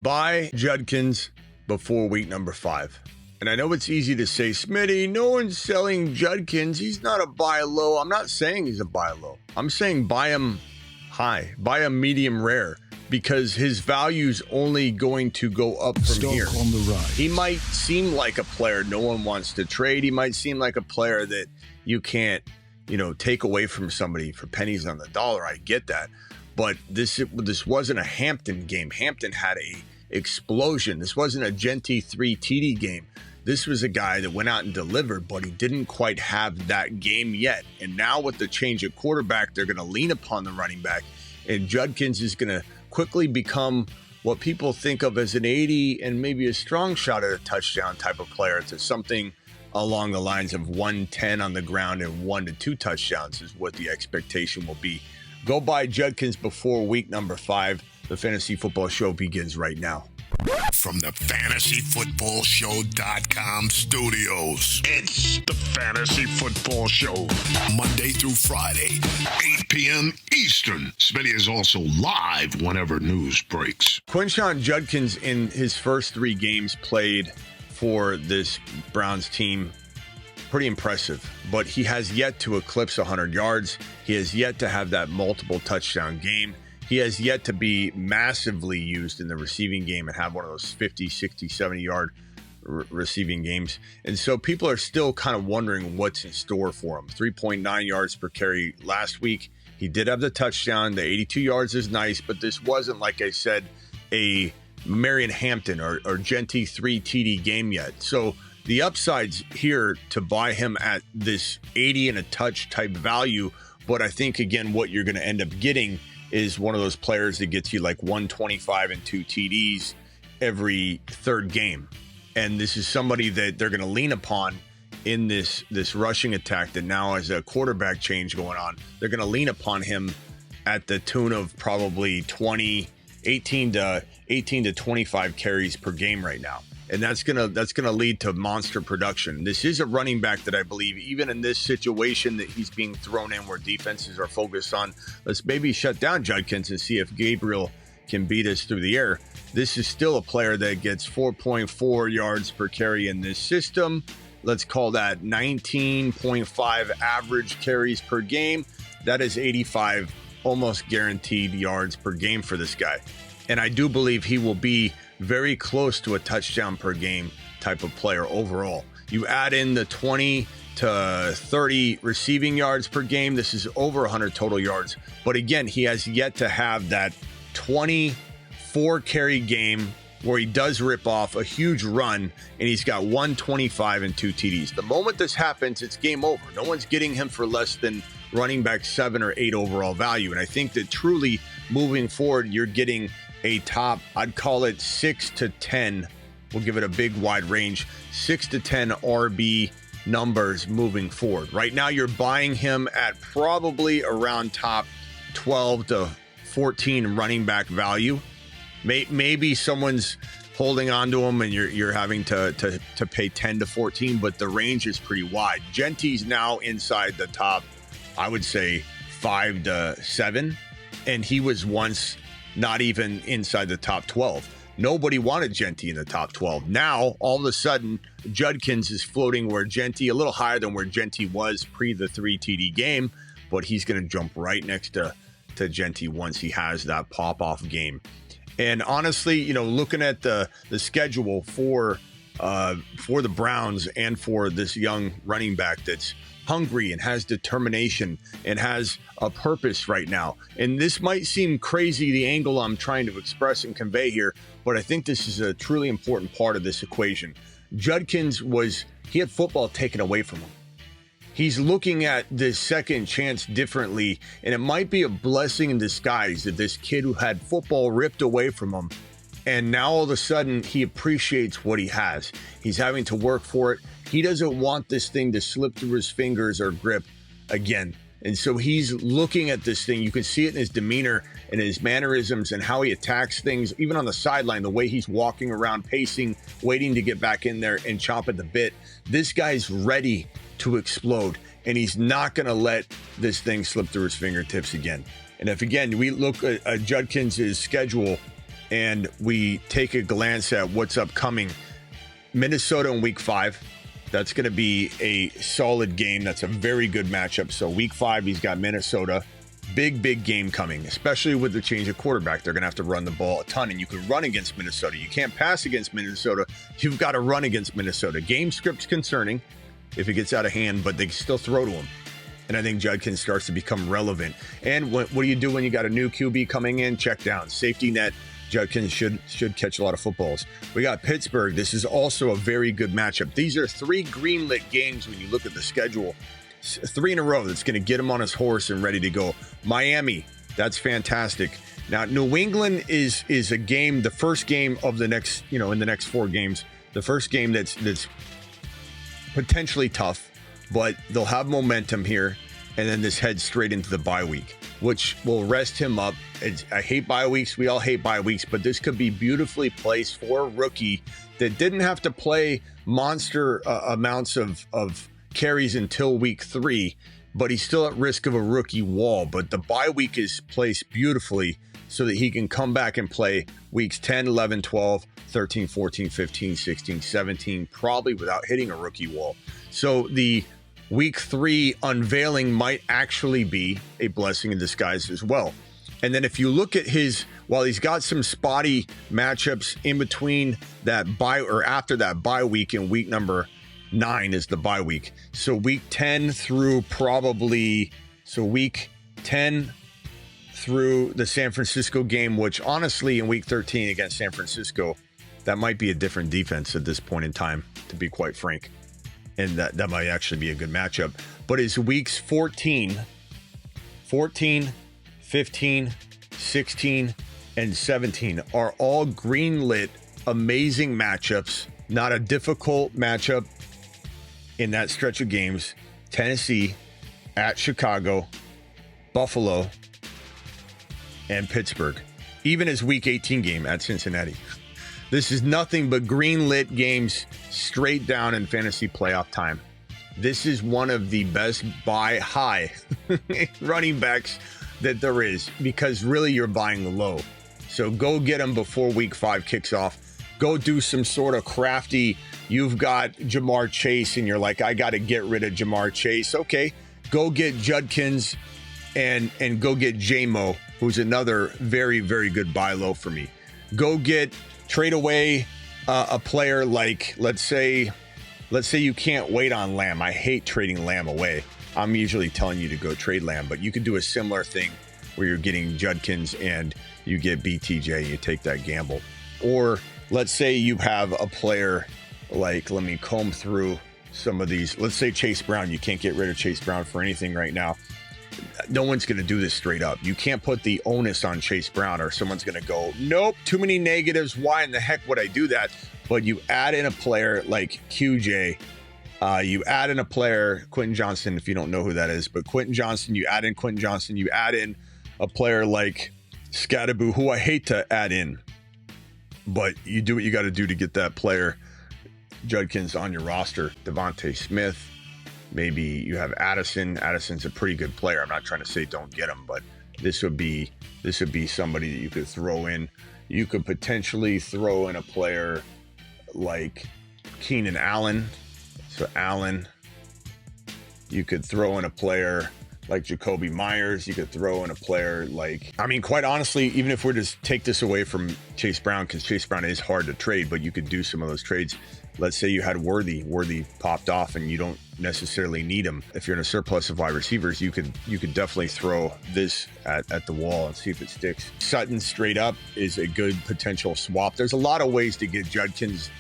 Buy Judkins before week number 5. And I know it's easy to say, Smitty, no one's selling Judkins. He's not a buy low. I'm not saying he's a buy low. I'm saying buy him high, buy him medium rare, because his value's only going to go up from here. On the rise. He might seem like a player no one wants to trade. He might seem like a player that you can't, take away from somebody for pennies on the dollar. I get that. But this wasn't a Hampton game. Hampton had a explosion. This wasn't a Genty 3 TD game. This was a guy that went out and delivered, but he didn't quite have that game yet. And now with the change at quarterback, they're going to lean upon the running back. And Judkins is going to quickly become what people think of as an 80 and maybe a strong shot at a touchdown type of player, to something along the lines of 110 on the ground and 1 to 2 touchdowns is what the expectation will be. Go buy Judkins before week number 5. The Fantasy Football Show begins right now. From the FantasyFootballShow.com studios, it's the Fantasy Football Show. Monday through Friday, 8 p.m. Eastern. Smitty is also live whenever news breaks. Quinshon Judkins, in his first 3 games played for this Browns team, pretty impressive. But he has yet to eclipse 100 yards. He has yet to have that multiple touchdown game. He has yet to be massively used in the receiving game and have one of those 50, 60, 70-yard receiving games. And so people are still kind of wondering what's in store for him. 3.9 yards per carry last week. He did have the touchdown. The 82 yards is nice, but this wasn't, like I said, a Marion Hampton or Genty 3 TD game yet. So the upside's here to buy him at this 80 and a touch type value. But I think, again, what you're going to end up getting is one of those players that gets you like 125 and 2 TDs every third game. And this is somebody that they're going to lean upon in this rushing attack that now has a quarterback change going on. They're going to lean upon him at the tune of probably 18 to 25 carries per game right now. And that's gonna lead to monster production. This is a running back that I believe, even in this situation that he's being thrown in where defenses are focused on, let's maybe shut down Judkins and see if Gabriel can beat us through the air. This is still a player that gets 4.4 yards per carry in this system. Let's call that 19.5 average carries per game. That is 85 almost guaranteed yards per game for this guy. And I do believe he will be very close to a touchdown per game type of player overall. You add in the 20 to 30 receiving yards per game. This is over 100 total yards. But again, he has yet to have that 24 carry game where he does rip off a huge run and he's got 125 and 2 TDs. The moment this happens, it's game over. No one's getting him for less than running back 7 or 8 overall value. And I think that truly moving forward, you're getting a top, I'd call it 6 to 10. We'll give it a big wide range, 6 to 10 RB numbers moving forward. Right now, you're buying him at probably around top 12 to 14 running back value. Maybe someone's holding on to him and you're having to pay 10 to 14, but the range is pretty wide. Genty's now inside the top, I would say 5 to 7, and he was once not even inside the top 12. Nobody wanted Genty in the top 12. Now, all of a sudden, Judkins is floating where Genty, a little higher than where Genty was pre the 3 TD game, but he's going to jump right next to Genty once he has that pop-off game. And honestly, looking at the schedule for the Browns and for this young running back that's hungry and has determination and has a purpose right now. And this might seem crazy, the angle I'm trying to express and convey here, but I think this is a truly important part of this equation. Judkins he had football taken away from him. He's looking at this second chance differently, and it might be a blessing in disguise that this kid who had football ripped away from him, and now all of a sudden he appreciates what he has. He's having to work for it. He doesn't want this thing to slip through his fingers or grip again. And so he's looking at this thing. You can see it in his demeanor and his mannerisms and how he attacks things, even on the sideline, the way he's walking around, pacing, waiting to get back in there and chomp at the bit. This guy's ready to explode, and he's not going to let this thing slip through his fingertips again. And if, again, we look at Judkins' schedule and we take a glance at what's upcoming. Minnesota in week 5. That's going to be a solid game. That's a very good matchup. So week 5, he's got Minnesota. Big game coming, especially with the change of quarterback. They're going to have to run the ball a ton, and you can run against Minnesota. You can't pass against Minnesota. You've got to run against Minnesota. Game script's concerning if it gets out of hand, but they can still throw to him. And I think Judkins starts to become relevant. And what do you do when you got a new QB coming in? Check down. Safety net. Judkins should catch a lot of footballs. We got Pittsburgh. This is also a very good matchup. These are 3 greenlit games when you look at the schedule. 3 in a row that's going to get him on his horse and ready to go. Miami, that's fantastic. Now, New England is a game, the first game of the next, in the next 4 games, the first game that's potentially tough, but they'll have momentum here, and then this heads straight into the bye week, which will rest him up. I hate bye weeks. We all hate bye weeks, but this could be beautifully placed for a rookie that didn't have to play monster amounts of carries until week 3, but he's still at risk of a rookie wall. But the bye week is placed beautifully so that he can come back and play weeks 10, 11, 12, 13, 14, 15, 16, 17, probably without hitting a rookie wall. So the week 3 unveiling might actually be a blessing in disguise as well. And then if you look at while he's got some spotty matchups in between that bye or after that bye week, in week number 9 is the bye week. So week 10 through week 10 through the San Francisco game, which honestly in week 13 against San Francisco, that might be a different defense at this point in time, to be quite frank. And that might actually be a good matchup. But his weeks 14, 15, 16, and 17 are all greenlit, amazing matchups. Not a difficult matchup in that stretch of games. Tennessee, at Chicago, Buffalo, and Pittsburgh. Even his week 18 game at Cincinnati. This is nothing but green-lit games straight down in fantasy playoff time. This is one of the best buy high running backs that there is, because really you're buying low. So go get him before week 5 kicks off. Go do some sort of crafty, you've got Jamar Chase and you're like, I got to get rid of Jamar Chase. Okay, go get Judkins and go get J-Mo, who's another very, very good buy low for me. Go trade away a player like, let's say you can't wait on Lamb. I hate trading Lamb away. I'm usually telling you to go trade Lamb, but you could do a similar thing where you're getting Judkins and you get BTJ and you take that gamble. Or let's say you have a player like, let me comb through some of these. Let's say Chase Brown. You can't get rid of Chase Brown for anything right now. No one's going to do this straight up. You can't put the onus on Chase Brown or someone's going to go, nope, too many negatives. Why in the heck would I do that? But you add in a player like QJ. You add in a player, Quinton Johnson, if you don't know who that is, but Quinton Johnson, you add in Quinton Johnson, you add in a player like Scattaboo, who I hate to add in, but you do what you got to do to get that player, Judkins, on your roster. Devontae Smith, maybe you have Addison. Addison's a pretty good player. I'm not trying to say don't get him, but this would be somebody that you could throw in. You could potentially throw in a player like Keenan Allen. So Allen, you could throw in a player like Jacoby Myers. You could throw in a player like, quite honestly, even if we're to take this away from Chase Brown, because Chase Brown is hard to trade, but you could do some of those trades. Let's say you had Worthy popped off and you don't necessarily need him. If you're in a surplus of wide receivers, you could definitely throw this at the wall and see if it sticks. Sutton straight up is a good potential swap. There's a lot of ways to get Judkins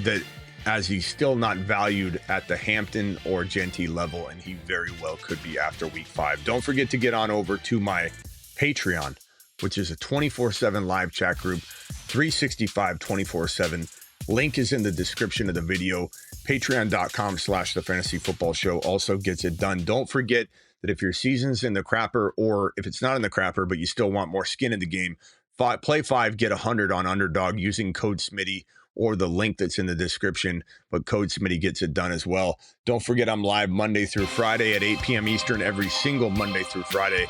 that, as he's still not valued at the Hampton or Genty level, and he very well could be after week 5. Don't forget to get on over to my Patreon, which is a 24/7 live chat group, 365 24/7. Link is in the description of the video. Patreon.com/The Fantasy Football Show also gets it done. Don't forget that if your season's in the crapper, or if it's not in the crapper, but you still want more skin in the game, play 5, get 100 on Underdog using code Smitty, or the link that's in the description, but code Smitty gets it done as well. Don't forget I'm live Monday through Friday at 8 p.m. Eastern every single Monday through Friday.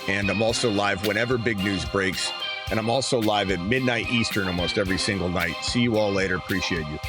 And I'm also live whenever big news breaks And I'm also live at midnight Eastern almost every single night. See you all later. Appreciate you.